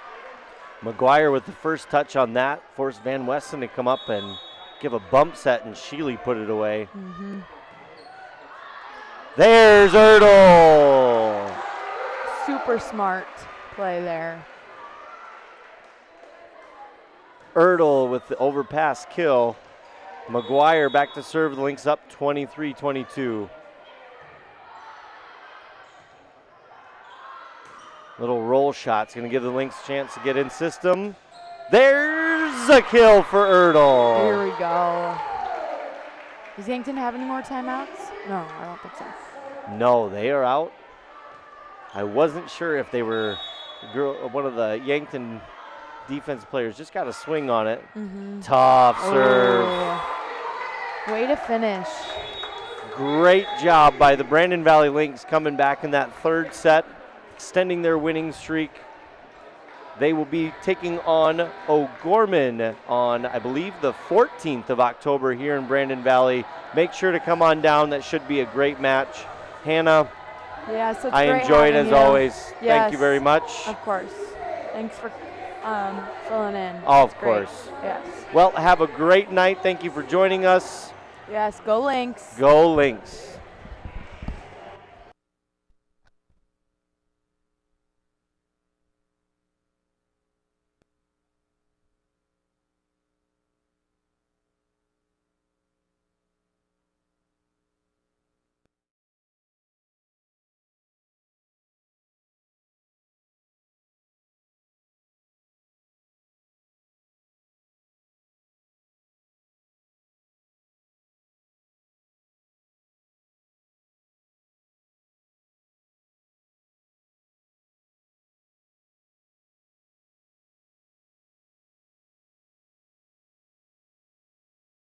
McGuire with the first touch on that forced Van Westen to come up and give a bump set, and Sheely put it away. There's Erdl. Super smart play there. Erdl with the overpass kill. McGuire back to serve. The Lynx up 23-22. Little roll shot's going to give the Lynx a chance to get in system. There's a kill for Erdl. Here we go. Does Yankton have any more timeouts? No, I don't think so. No, they are out. I wasn't sure if they were one of the Yankton defense players just got a swing on it. Tough serve. Way to finish. Great job by the Brandon Valley Lynx coming back in that third set, extending their winning streak. They will be taking on O'Gorman on, I believe, the 14th of October here in Brandon Valley. Make sure to come on down. That should be a great match. Hannah, yes, it's I great enjoyed having as you. always. Yes, Thank you very much. Of course. Thanks for filling in. Oh, It's of great. course. Yes. Well, have a great night. Thank you for joining us. Yes, go Lynx. Go Lynx.